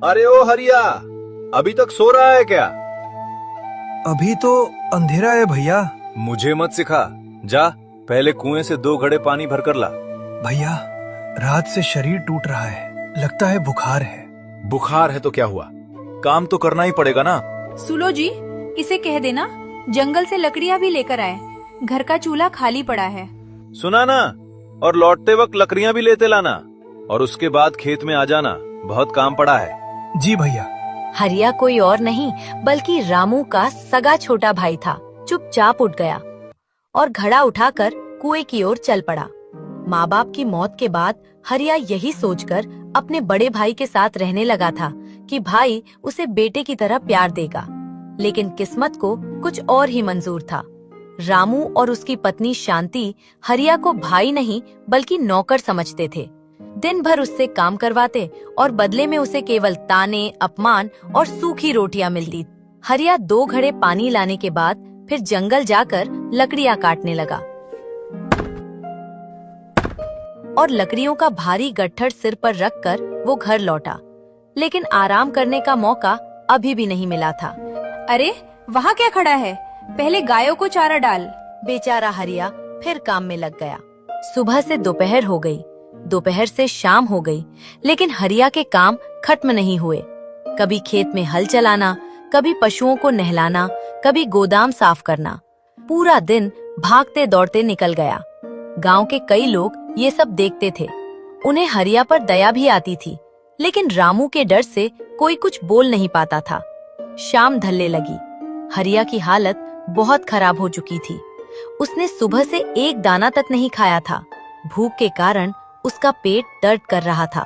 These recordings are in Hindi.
अरे ओ हरिया, अभी तक सो रहा है क्या? अभी तो अंधेरा है भैया। मुझे मत सिखा, जा पहले कुएं से 2 घड़े पानी भर कर ला। भैया, रात से शरीर टूट रहा है, लगता है बुखार है। बुखार है तो क्या हुआ, काम तो करना ही पड़ेगा ना। सुलो जी, इसे कह देना जंगल से लकड़ियाँ भी लेकर आए, घर का चूल्हा खाली पड़ा है। सुना ना, और लौटते वक्त लकड़ियाँ भी लेते लाना, और उसके बाद खेत में आ जाना, बहुत काम पड़ा है। जी भैया। हरिया कोई और नहीं बल्कि रामू का सगा छोटा भाई था। चुपचाप उठ गया और घड़ा उठाकर कुएं की ओर चल पड़ा। माँ बाप की मौत के बाद हरिया यही सोचकर अपने बड़े भाई के साथ रहने लगा था कि भाई उसे बेटे की तरह प्यार देगा, लेकिन किस्मत को कुछ और ही मंजूर था। रामू और उसकी पत्नी शांति हरिया को भाई नहीं बल्कि नौकर समझते थे। दिन भर उससे काम करवाते और बदले में उसे केवल ताने, अपमान और सूखी रोटियां मिलती। हरिया 2 घड़े पानी लाने के बाद फिर जंगल जाकर लकड़ियां काटने लगा और लकड़ियों का भारी गट्ठर सिर पर रखकर वो घर लौटा, लेकिन आराम करने का मौका अभी भी नहीं मिला था। अरे वहाँ क्या खड़ा है, पहले गायों को चारा डाल। बेचारा हरिया फिर काम में लग गया। सुबह से दोपहर हो गई, दोपहर से शाम हो गई, लेकिन हरिया के काम खत्म नहीं हुए। कभी खेत में हल चलाना, कभी पशुओं को नहलाना, कभी गोदाम साफ करना। पूरा दिन भागते दौड़ते निकल गया। गांव के कई लोग ये सब देखते थे। उन्हें हरिया पर दया भी आती थी, लेकिन रामू के डर से कोई कुछ बोल नहीं पाता था। शाम ढलने लगी। हरिया की हालत बहुत खराब हो चुकी थी। उसने सुबह से एक दाना तक नहीं खाया था। भूख के कारण उसका पेट दर्द कर रहा था।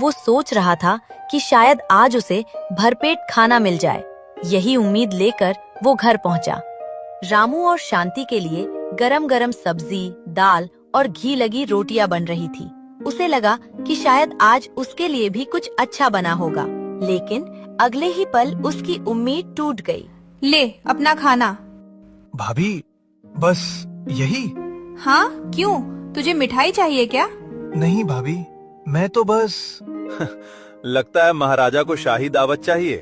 वो सोच रहा था कि शायद आज उसे भरपेट खाना मिल जाए। यही उम्मीद लेकर वो घर पहुंचा। रामू और शांति के लिए गरम गरम सब्जी, दाल और घी लगी रोटियां बन रही थी। उसे लगा कि शायद आज उसके लिए भी कुछ अच्छा बना होगा, लेकिन अगले ही पल उसकी उम्मीद टूट गई। ले अपना खाना। भाभी, बस यही? हाँ क्यों, तुझे मिठाई चाहिए क्या? नहीं भाभी, मैं तो बस लगता है महाराजा को शाही दावत चाहिए।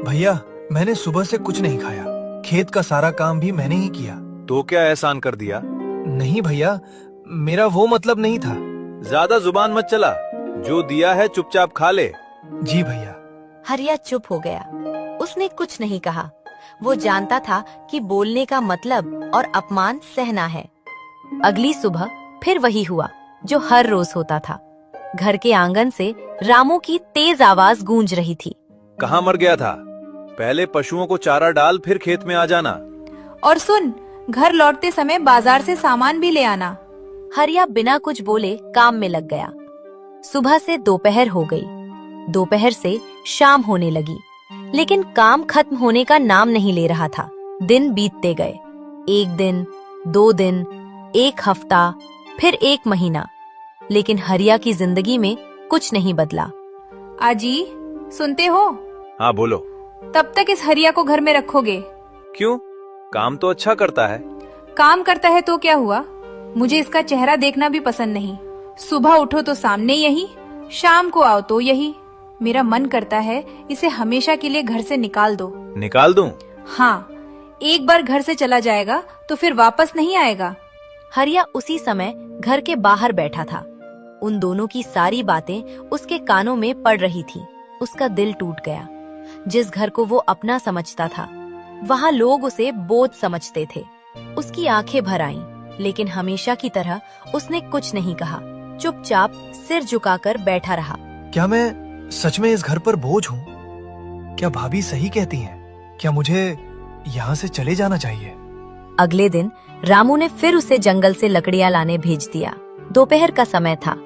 भैया, मैंने सुबह से कुछ नहीं खाया। खेत का सारा काम भी मैंने ही किया। तो क्या एहसान कर दिया? नहीं भैया, मेरा वो मतलब नहीं था। ज्यादा जुबान मत चला, जो दिया है चुपचाप खा ले। जी भैया। हरिया चुप हो गया। उसने कुछ नहीं कहा। वो जानता था कि बोलने का मतलब और अपमान सहना है। अगली सुबह फिर वही हुआ जो हर रोज होता था। घर के आंगन से रामू की तेज आवाज गूंज रही थी। कहाँ मर गया था? पहले पशुओं को चारा डाल, फिर खेत में आ जाना। और सुन, घर लौटते समय बाजार से सामान भी ले आना। हरिया बिना कुछ बोले काम में लग गया। सुबह से दोपहर हो गई, दोपहर से शाम होने लगी, लेकिन काम खत्म होने का नाम नहीं ले रहा था। दिन बीतते गए। 1 दिन, 2 दिन, 1 हफ्ता, फिर 1 महीना, लेकिन हरिया की जिंदगी में कुछ नहीं बदला। आजी, सुनते हो? हाँ बोलो। तब तक इस हरिया को घर में रखोगे? क्यों? काम तो अच्छा करता है। काम करता है तो क्या हुआ, मुझे इसका चेहरा देखना भी पसंद नहीं। सुबह उठो तो सामने यही, शाम को आओ तो यही। मेरा मन करता है इसे हमेशा के लिए घर से निकाल दो। निकाल दूं? हाँ, एक बार घर से चला जाएगा तो फिर वापस नहीं आएगा। हरिया उसी समय घर के बाहर बैठा था। उन दोनों की सारी बातें उसके कानों में पड़ रही थी। उसका दिल टूट गया। जिस घर को वो अपना समझता था, वहाँ लोग उसे बोझ समझते थे। उसकी आंखें भर आईं, लेकिन हमेशा की तरह उसने कुछ नहीं कहा। चुपचाप सिर झुकाकर बैठा रहा। क्या मैं सच में इस घर पर बोझ हूँ? क्या भाभी सही कहती हैं? क्या मुझे यहाँ से चले जाना चाहिए? अगले दिन रामू ने फिर उसे जंगल से लकड़ियां लाने भेज दिया। दोपहर का समय था।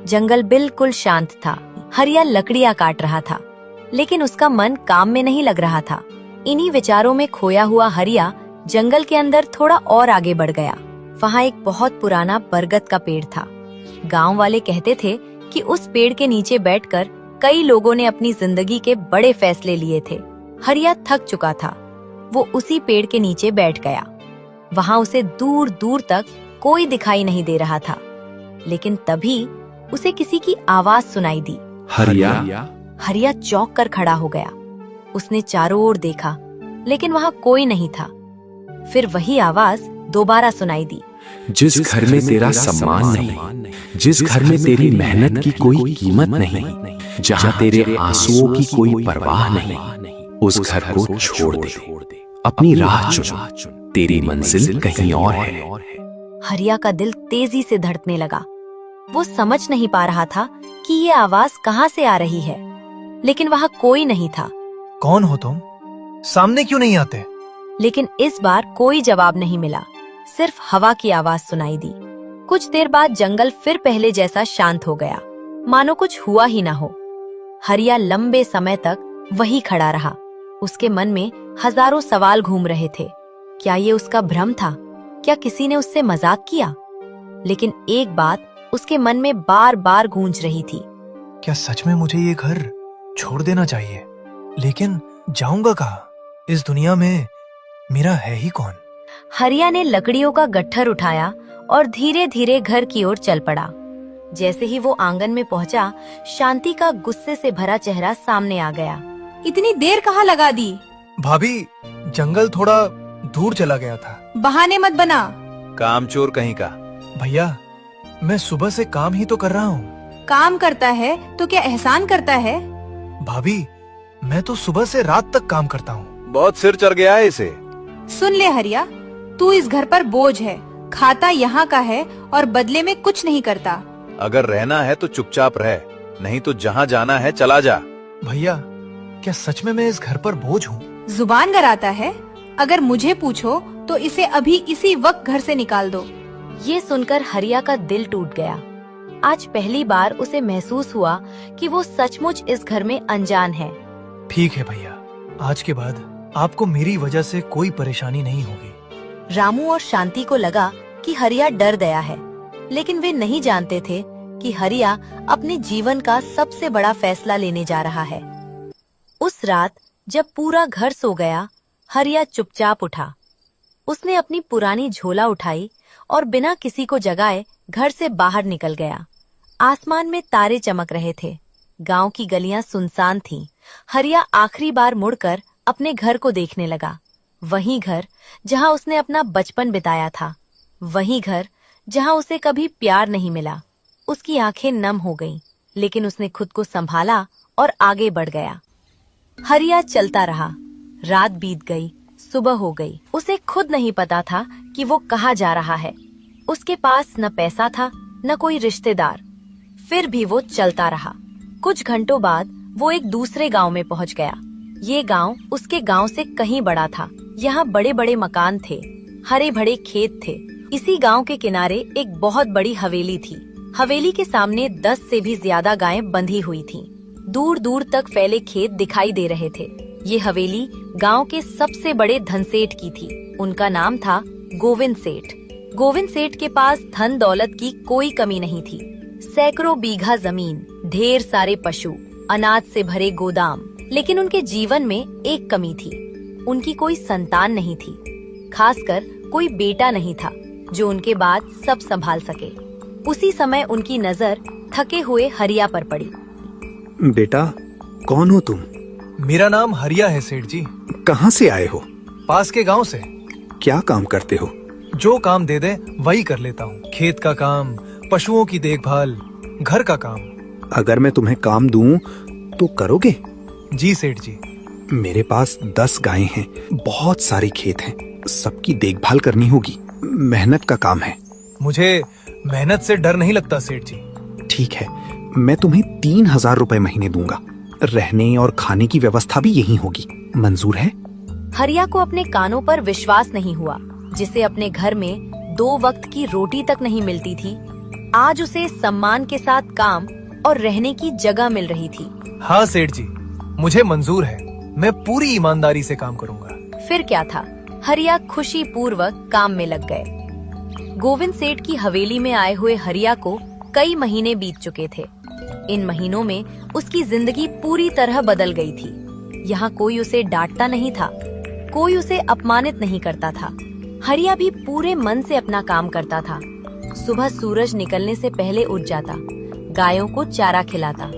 जंगल बिल्कुल शांत था। हरिया लकड़ियां काट रहा था, लेकिन उसका मन काम में नहीं लग रहा था। इन्हीं विचारों में खोया हुआ हरिया जंगल के अंदर थोड़ा और आगे बढ़ गया। वहाँ एक बहुत पुराना बरगद का पेड़ था। गांव वाले कहते थे कि उस पेड़ के नीचे बैठकर कई लोगों ने अपनी जिंदगी के बड़े फैसले लिए थे। हरिया थक चुका था। वो उसी पेड़ के नीचे बैठ गया। वहाँ उसे दूर दूर तक कोई दिखाई नहीं दे रहा था, लेकिन तभी उसे किसी की आवाज सुनाई दी। हरिया, हरिया चौंक कर खड़ा हो गया। उसने चारों ओर देखा, लेकिन वहां कोई नहीं था। फिर वही आवाज दोबारा सुनाई दी। जिस घर में तेरा सम्मान नहीं, जिस घर में तेरी मेहनत की कोई कीमत नहीं, जहां तेरे आंसुओं की कोई परवाह नहीं, उस घर को छोड़ दे, अपनी राह चुन, तेरी मंजिल कहीं और है। हरिया का दिल तेजी से धड़कने लगा। वो समझ नहीं पा रहा था कि ये आवाज कहाँ से आ रही है, लेकिन वहां कोई नहीं था। कौन हो तुम? सामने क्यों नहीं आते? लेकिन इस बार कोई जवाब नहीं मिला, सिर्फ हवा की आवाज सुनाई दी। कुछ देर बाद जंगल फिर पहले जैसा शांत हो गया, मानो कुछ हुआ ही ना हो। हरिया लंबे समय तक वही खड़ा रहा। उसके मन में हजारों सवाल घूम रहे थे। क्या ये उसका भ्रम था? क्या किसी ने उससे मजाक किया? लेकिन एक बात उसके मन में बार बार गूंज रही थी। क्या सच में मुझे ये घर छोड़ देना चाहिए? लेकिन जाऊंगा कहाँ? इस दुनिया में मेरा है ही कौन? हरिया ने लकड़ियों का गट्ठर उठाया और धीरे धीरे घर की ओर चल पड़ा। जैसे ही वो आंगन में पहुंचा, शांति का गुस्से से भरा चेहरा सामने आ गया। इतनी देर कहाँ लगा दी? भाभी, जंगल थोड़ा दूर चला गया था। बहाने मत बना। कामचोर कहीं का। भैया, मैं सुबह से काम ही तो कर रहा हूँ। काम करता है तो क्या एहसान करता है? भाभी, मैं तो सुबह से रात तक काम करता हूँ। बहुत सिर चढ़ गया है इसे। सुन ले हरिया, तू इस घर पर बोझ है। खाता यहाँ का है और बदले में कुछ नहीं करता। अगर रहना है तो चुपचाप रह, नहीं तो जहाँ जाना है चला जा। भैया, क्या सच में मैं इस घर पर बोझ हूँ? जुबान गराता है। अगर मुझे पूछो तो इसे अभी इसी वक्त घर से निकाल दो। ये सुनकर हरिया का दिल टूट गया। आज पहली बार उसे महसूस हुआ कि वो सचमुच इस घर में अनजान है। ठीक है भैया, आज के बाद आपको मेरी वजह से कोई परेशानी नहीं होगी। रामू और शांति को लगा कि हरिया डर गया है, लेकिन वे नहीं जानते थे कि हरिया अपने जीवन का सबसे बड़ा फैसला लेने जा रहा है। उस रात जब पूरा घर सो गया, हरिया चुपचाप उठा। उसने अपनी पुरानी झोला उठाई और बिना किसी को जगाए घर से बाहर निकल गया। आसमान में तारे चमक रहे थे। गांव की गलियां सुनसान थीं। हरिया आखिरी बार मुड़कर अपने घर को देखने लगा। वही घर जहां उसने अपना बचपन बिताया था, वही घर जहां उसे कभी प्यार नहीं मिला। उसकी आंखें नम हो गईं, लेकिन उसने खुद को संभाला और आगे बढ़ गया। हरिया चलता रहा। रात बीत गई, सुबह हो गई। उसे खुद नहीं पता था कि वो कहाँ जा रहा है। उसके पास न पैसा था, न कोई रिश्तेदार। फिर भी वो चलता रहा। कुछ घंटों बाद वो एक दूसरे गांव में पहुंच गया। ये गांव उसके गांव से कहीं बड़ा था। यहाँ बड़े बड़े मकान थे, हरे भरे खेत थे। इसी गांव के किनारे एक बहुत बड़ी हवेली थी। हवेली के सामने 10 से भी ज्यादा गायें बंधी हुई थीं। दूर दूर तक फैले खेत दिखाई दे रहे थे। ये हवेली गांव के सबसे बड़े धनसेठ की थी। उनका नाम था गोविंद सेठ। गोविंद सेठ के पास धन दौलत की कोई कमी नहीं थी। सैकड़ों बीघा जमीन, ढेर सारे पशु, अनाज से भरे गोदाम। लेकिन उनके जीवन में एक कमी थी। उनकी कोई संतान नहीं थी, खासकर कोई बेटा नहीं था जो उनके बाद सब संभाल सके। उसी समय उनकी नजर थके हुए हरिया पर पड़ी। बेटा, कौन हो तुम? मेरा नाम हरिया है सेठ जी। कहाँ से आए हो? पास के गांव से। क्या काम करते हो? जो काम दे दे वही कर लेता हूँ। खेत का काम, पशुओं की देखभाल, घर का काम। अगर मैं तुम्हें काम दूं तो करोगे? जी सेठ जी। मेरे पास 10 गायें हैं, बहुत सारे खेत हैं, सबकी देखभाल करनी होगी। मेहनत का काम है। मुझे मेहनत से डर नहीं लगता सेठ जी। ठीक है, मैं तुम्हें 3000 रुपए महीने दूंगा। रहने और खाने की व्यवस्था भी यही होगी। मंजूर है? हरिया को अपने कानों पर विश्वास नहीं हुआ। जिसे अपने घर में 2 वक्त की रोटी तक नहीं मिलती थी, आज उसे सम्मान के साथ काम और रहने की जगह मिल रही थी। हाँ सेठ जी, मुझे मंजूर है। मैं पूरी ईमानदारी से काम करूंगा। फिर क्या था, हरिया खुशी पूर्वक काम में लग गए। गोविंद सेठ की हवेली में आए हुए हरिया को कई महीने बीत चुके थे। इन महीनों में उसकी जिंदगी पूरी तरह बदल गई थी। यहाँ कोई उसे डांटता नहीं था, कोई उसे अपमानित नहीं करता था। हरिया भी पूरे मन से अपना काम करता था। सुबह सूरज निकलने से पहले उठ जाता, गायों को चारा खिलाता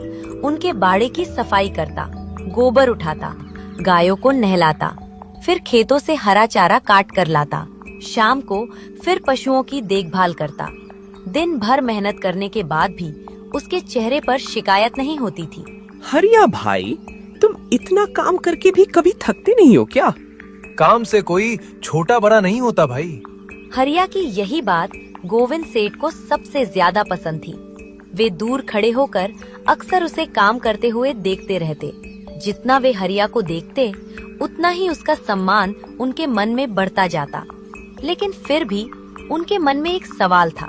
उनके बाड़े की सफाई करता, गोबर उठाता, गायों को नहलाता, फिर खेतों से हरा चारा काट कर लाता। शाम को फिर पशुओं की देखभाल करता। दिन भर मेहनत करने के बाद भी उसके चेहरे पर शिकायत नहीं होती थी। हरिया भाई, तुम इतना काम करके भी कभी थकते नहीं हो क्या? काम से कोई छोटा बड़ा नहीं होता भाई। हरिया की यही बात गोविंद सेठ को सबसे ज्यादा पसंद थी। वे दूर खड़े होकर अक्सर उसे काम करते हुए देखते रहते। जितना वे हरिया को देखते, उतना ही उसका सम्मान उनके मन में बढ़ता जाता। लेकिन फिर भी उनके मन में एक सवाल था,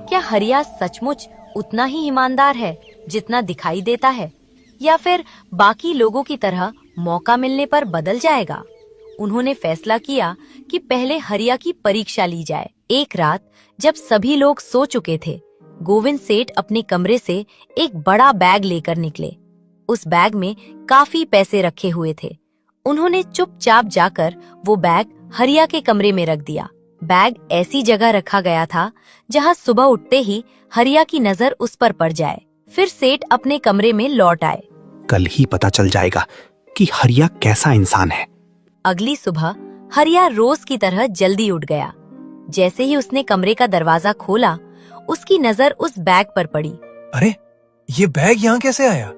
क्या हरिया सचमुच उतना ही ईमानदार है जितना दिखाई देता है, या फिर बाकी लोगों की तरह मौका मिलने पर बदल जाएगा? उन्होंने फैसला किया कि पहले हरिया की परीक्षा ली जाए। एक रात जब सभी लोग सो चुके थे, गोविंद सेठ अपने कमरे से एक बड़ा बैग लेकर निकले। उस बैग में काफी पैसे रखे हुए थे। उन्होंने चुपचाप जाकर वो बैग हरिया के कमरे में रख दिया। बैग ऐसी जगह रखा गया था जहां सुबह उठते ही हरिया की नजर उस पर पड़ जाए। फिर सेठ अपने कमरे में लौट आए। कल ही पता चल जाएगा कि हरिया कैसा इंसान है। अगली सुबह हरिया रोज की तरह जल्दी उठ गया। जैसे ही उसने कमरे का दरवाजा खोला, उसकी नजर उस बैग पर पड़ी। अरे, ये बैग यहाँ कैसे आया?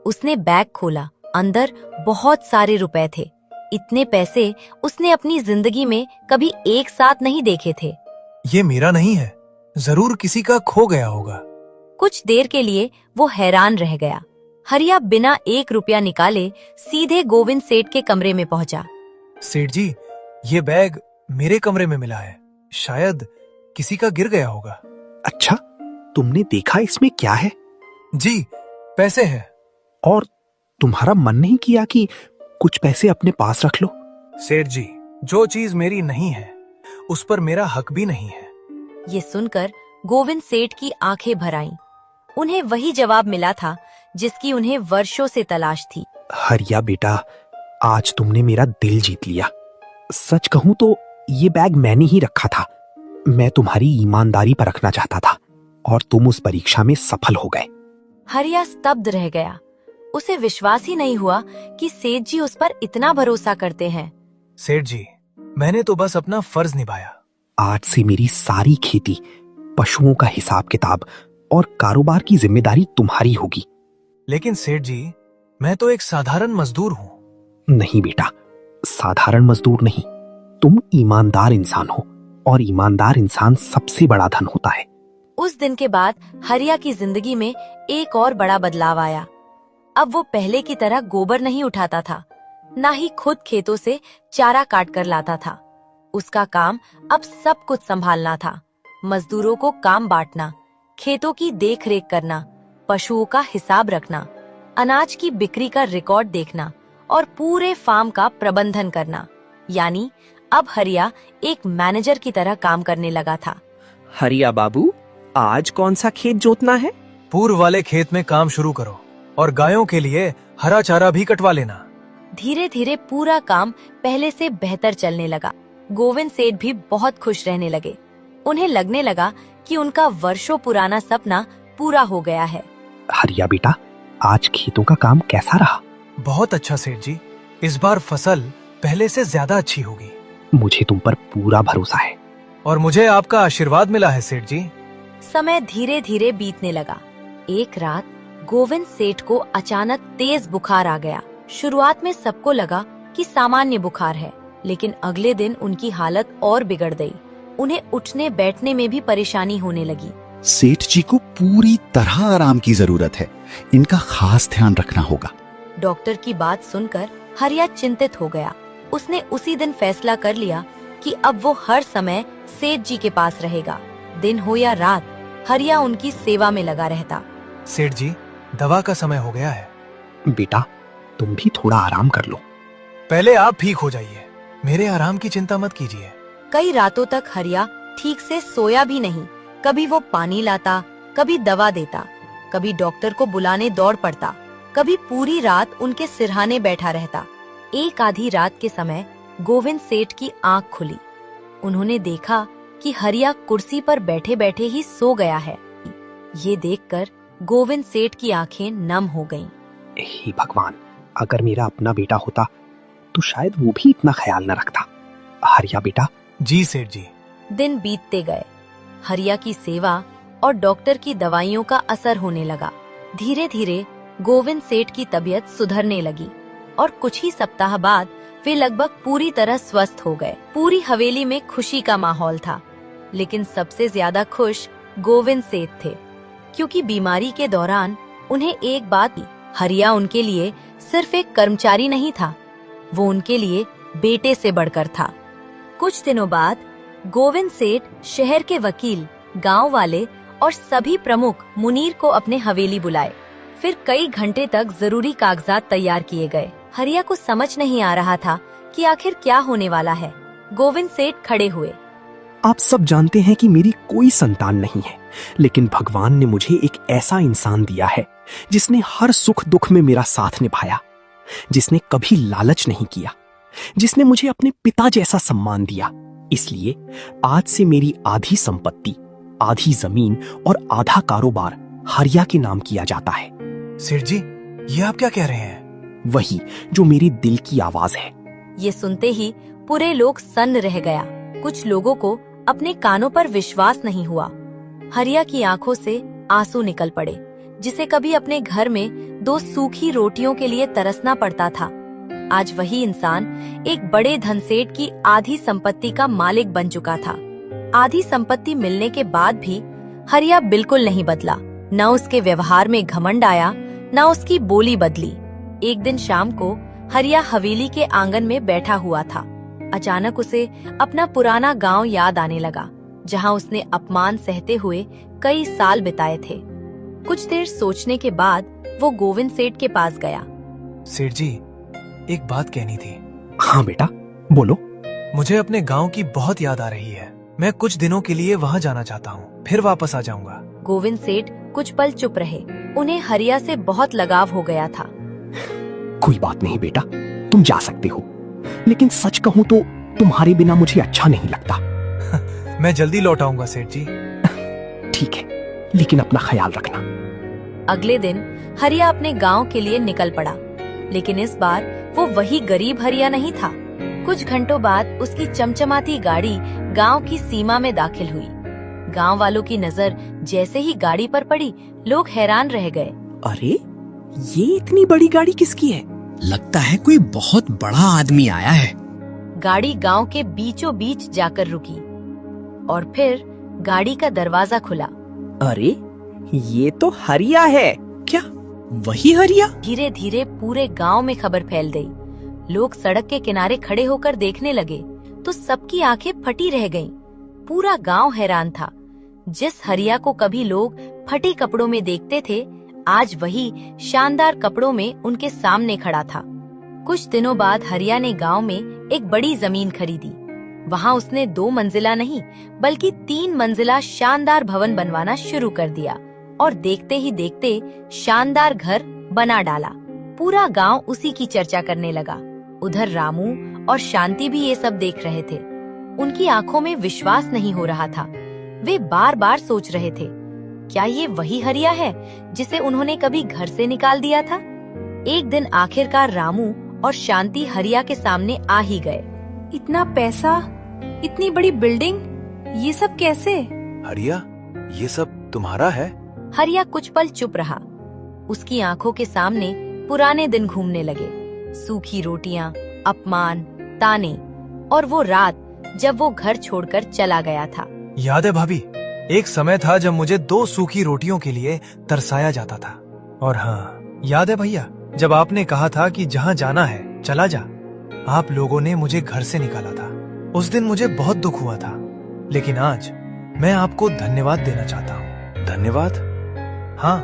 उसने बैग खोला। अंदर बहुत सारे रुपए थे। इतने पैसे उसने अपनी जिंदगी में कभी एक साथ नहीं देखे थे। ये मेरा नहीं है, जरूर किसी का खो गया होगा। कुछ देर के लिए वो हैरान रह गया। हरिया बिना 1 रुपया निकाले सीधे गोविंद सेठ के कमरे में पहुंचा। सेठ जी, ये बैग मेरे कमरे में मिला है। शायद किसी का गिर गया होगा। अच्छा, तुमने देखा इसमें क्या है? जी, पैसे हैं। और तुम्हारा मन नहीं किया कि कुछ पैसे अपने पास रख लो? सेठ जी, जो चीज मेरी नहीं है उस पर मेरा हक भी नहीं है। ये सुनकर गोविंद सेठ की आंखें भर आईं। उन्हें वही जवाब मिला था जिसकी उन्हें वर्षों से तलाश थी। हरिया बेटा, आज तुमने मेरा दिल जीत लिया। सच कहूं तो ये बैग मैंने ही रखा था। मैं तुम्हारी ईमानदारी परखना चाहता था और तुम उस परीक्षा में सफल हो गए। हरिया स्तब्ध रह गया। उसे विश्वास ही नहीं हुआ कि सेठ जी उस पर इतना भरोसा करते हैं। सेठ जी, मैंने तो बस अपना फर्ज निभाया। आज से मेरी सारी खेती, पशुओं का हिसाब किताब और कारोबार की जिम्मेदारी तुम्हारी होगी। लेकिन सेठ जी, मैं तो एक साधारण मजदूर हूँ। नहीं बेटा, साधारण मजदूर नहीं, तुम ईमानदार इंसान हो और ईमानदार इंसान सबसे बड़ा धन होता है। उस दिन के बाद हरिया की जिंदगी में एक और बड़ा बदलाव आया। अब वो पहले की तरह गोबर नहीं उठाता था, ना ही खुद खेतों से चारा काट कर लाता था। उसका काम अब सब कुछ संभालना था। मजदूरों को काम बांटना, खेतों की देखरेख करना, पशुओं का हिसाब रखना, अनाज की बिक्री का रिकॉर्ड देखना और पूरे फार्म का प्रबंधन करना। यानी अब हरिया एक मैनेजर की तरह काम करने लगा था। हरिया बाबू, आज कौन सा खेत जोतना है? पूर्व वाले खेत में काम शुरू करो और गायों के लिए हरा चारा भी कटवा लेना। धीरे धीरे पूरा काम पहले से बेहतर चलने लगा। गोविंद सेठ भी बहुत खुश रहने लगे। उन्हें लगने लगा कि उनका वर्षों पुराना सपना पूरा हो गया है। हरिया बेटा, आज खेतों का काम कैसा रहा? बहुत अच्छा सेठ जी, इस बार फसल पहले से ज्यादा अच्छी होगी। मुझे तुम पर पूरा भरोसा है। और मुझे आपका आशीर्वाद मिला है सेठ जी। समय धीरे धीरे बीतने लगा। एक रात गोविंद सेठ को अचानक तेज बुखार आ गया। शुरुआत में सबको लगा कि सामान्य बुखार है, लेकिन अगले दिन उनकी हालत और बिगड़ गई। उन्हें उठने बैठने में भी परेशानी होने लगी। सेठ जी को पूरी तरह आराम की जरूरत है, इनका खास ध्यान रखना होगा। डॉक्टर की बात सुनकर हरिया चिंतित हो गया। उसने उसी दिन फैसला कर लिया कि अब वो हर समय सेठ जी के पास रहेगा। दिन हो या रात, हरिया उनकी सेवा में लगा रहता। सेठ जी, दवा का समय हो गया है। बेटा, तुम भी थोड़ा आराम कर लो। पहले आप ठीक हो जाइए, मेरे आराम की चिंता मत कीजिए। कई रातों तक हरिया ठीक से सोया भी नहीं। कभी वो पानी लाता, कभी दवा देता, कभी डॉक्टर को बुलाने दौड़ पड़ता, कभी पूरी रात उनके सिरहाने बैठा रहता। एक आधी रात के समय गोविंद सेठ की आंख खुली। उन्होंने देखा कि हरिया कुर्सी पर बैठे बैठे ही सो गया है। ये देखकर गोविंद सेठ की आंखें नम हो गईं। हे भगवान, अगर मेरा अपना बेटा होता तो शायद वो भी इतना ख्याल न रखता। हरिया बेटा। जी सेठ जी। दिन बीतते गए। हरिया की सेवा और डॉक्टर की दवाइयों का असर होने लगा। धीरे धीरे गोविंद सेठ की तबीयत सुधरने लगी और कुछ ही सप्ताह बाद वे लगभग पूरी तरह स्वस्थ हो गए। पूरी हवेली में खुशी का माहौल था, लेकिन सबसे ज्यादा खुश गोविंद सेठ थे, क्योंकि बीमारी के दौरान उन्हें एक बात, हरिया उनके लिए सिर्फ एक कर्मचारी नहीं था, वो उनके लिए बेटे से बढ़कर था। कुछ दिनों बाद गोविंद सेठ शहर के वकील, गांव वाले और सभी प्रमुख मुनीर को अपने हवेली बुलाए। फिर कई घंटे तक जरूरी कागजात तैयार किए गए। हरिया को समझ नहीं आ रहा था कि आखिर क्या होने वाला है। गोविंद सेठ खड़े हुए। आप सब जानते हैं कि मेरी कोई संतान नहीं है, लेकिन भगवान ने मुझे एक ऐसा इंसान दिया है जिसने हर सुख दुख में मेरा साथ निभाया, जिसने कभी लालच नहीं किया, जिसने मुझे अपने पिता जैसा सम्मान दिया। इसलिए आज से मेरी आधी संपत्ति, आधी जमीन और आधा कारोबार हरिया के नाम किया जाता है। सेठ जी, ये आप क्या कह रहे हैं? वही जो मेरी दिल की आवाज है। ये सुनते ही पूरे लोग सन्न रह गया। कुछ लोगों को अपने कानों पर विश्वास नहीं हुआ। हरिया की आंखों से आंसू निकल पड़े, जिसे कभी अपने घर में 2 सूखी रोटियों के लिए तरसना पड़ता था। आज वही इंसान एक बड़े धनसेठ की आधी संपत्ति का मालिक बन चुका था। आधी संपत्ति मिलने के बाद भी हरिया बिल्कुल नहीं बदला। न उसके व्यवहार में घमंड आया, न उसकी बोली बदली। एक दिन शाम को हरिया हवेली के आंगन में बैठा हुआ था। अचानक उसे अपना पुराना गांव याद आने लगा, जहां उसने अपमान सहते हुए कई साल बिताए थे। कुछ देर सोचने के बाद वो गोविंद सेठ के पास गया। सेठ जी, एक बात कहनी थी। हाँ बेटा, बोलो। मुझे अपने गांव की बहुत याद आ रही है। मैं कुछ दिनों के लिए वहां जाना चाहता हूँ, फिर वापस आ जाऊंगा। गोविंद सेठ कुछ पल चुप रहे। उन्हें हरिया से बहुत लगाव हो गया था। कोई बात नहीं बेटा, तुम जा सकते हो, लेकिन सच कहूँ तो तुम्हारे बिना मुझे अच्छा नहीं लगता। मैं जल्दी लौट आऊंगा सेठ जी। ठीक है, लेकिन अपना ख्याल रखना। अगले दिन हरिया अपने गांव के लिए निकल पड़ा, लेकिन इस बार वो वही गरीब हरिया नहीं था। कुछ घंटों बाद उसकी चमचमाती गाड़ी गांव की सीमा में दाखिल हुई। गांव वालों की नजर जैसे ही गाड़ी पर पड़ी, लोग हैरान रह गए। अरे, ये इतनी बड़ी गाड़ी किसकी है? लगता है कोई बहुत बड़ा आदमी आया है। गाड़ी गांव के बीचों बीच जाकर रुकी और फिर गाड़ी का दरवाजा खुला। अरे, ये तो हरिया है। क्या वही हरिया? धीरे धीरे पूरे गांव में खबर फैल गई। लोग सड़क के किनारे खड़े होकर देखने लगे तो सबकी आंखें फटी रह गईं। पूरा गांव हैरान था। जिस हरिया को कभी लोग फटे कपड़ों में देखते थे, आज वही शानदार कपड़ों में उनके सामने खड़ा था। कुछ दिनों बाद हरिया ने गांव में एक बड़ी जमीन खरीदी। वहां उसने 2 मंजिला नहीं बल्कि 3 मंजिला शानदार भवन बनवाना शुरू कर दिया और देखते ही देखते शानदार घर बना डाला। पूरा गांव उसी की चर्चा करने लगा। उधर रामू और शांति भी ये सब देख रहे थे। उनकी आंखों में विश्वास नहीं हो रहा था। वे बार बार सोच रहे थे, क्या ये वही हरिया है जिसे उन्होंने कभी घर से निकाल दिया था? एक दिन आखिरकार रामू और शांति हरिया के सामने आ ही गए। इतना पैसा, इतनी बड़ी बिल्डिंग, ये सब कैसे? हरिया, ये सब तुम्हारा है? हरिया कुछ पल चुप रहा। उसकी आंखों के सामने पुराने दिन घूमने लगे। सूखी रोटियां, अपमान, ताने और वो रात जब वो घर छोड़कर चला गया था। याद है भाभी, एक समय था जब मुझे 2 सूखी रोटियों के लिए तरसाया जाता था। और हाँ, याद है भैया, जब आपने कहा था कि जहाँ जाना है चला जा। आप लोगों ने मुझे घर से निकाला था। उस दिन मुझे बहुत दुख हुआ था, लेकिन आज मैं आपको धन्यवाद देना चाहता हूँ। धन्यवाद? हाँ,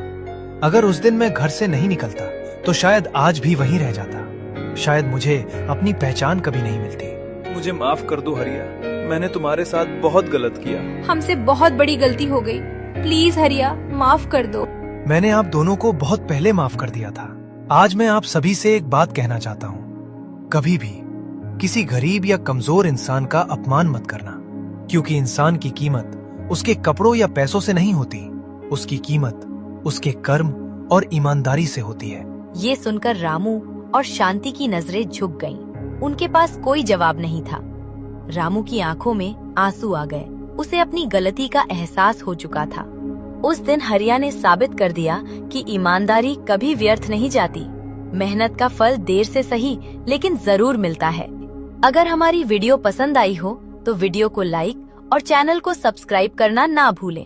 अगर उस दिन मैं घर से नहीं निकलता तो शायद आज भी वहीं रह जाता। शायद मुझे अपनी पहचान कभी नहीं मिलती। मुझे माफ कर दो हरिया, मैंने तुम्हारे साथ बहुत गलत किया। हमसे बहुत बड़ी गलती हो गई। प्लीज हरिया, माफ कर दो। मैंने आप दोनों को बहुत पहले माफ कर दिया था। आज मैं आप सभी से एक बात कहना चाहता हूँ, कभी भी किसी गरीब या कमजोर इंसान का अपमान मत करना, क्योंकि इंसान की कीमत उसके कपड़ों या पैसों से नहीं होती। उसकी कीमत उसके कर्म और ईमानदारी से होती है। ये सुनकर रामू और शांति की नजरें झुक गईं। उनके पास कोई जवाब नहीं था। रामू की आंखों में आंसू आ गए। उसे अपनी गलती का एहसास हो चुका था। उस दिन हरिया ने साबित कर दिया कि ईमानदारी कभी व्यर्थ नहीं जाती। मेहनत का फल देर से सही लेकिन जरूर मिलता है। अगर हमारी वीडियो पसंद आई हो तो वीडियो को लाइक और चैनल को सब्सक्राइब करना ना भूलें।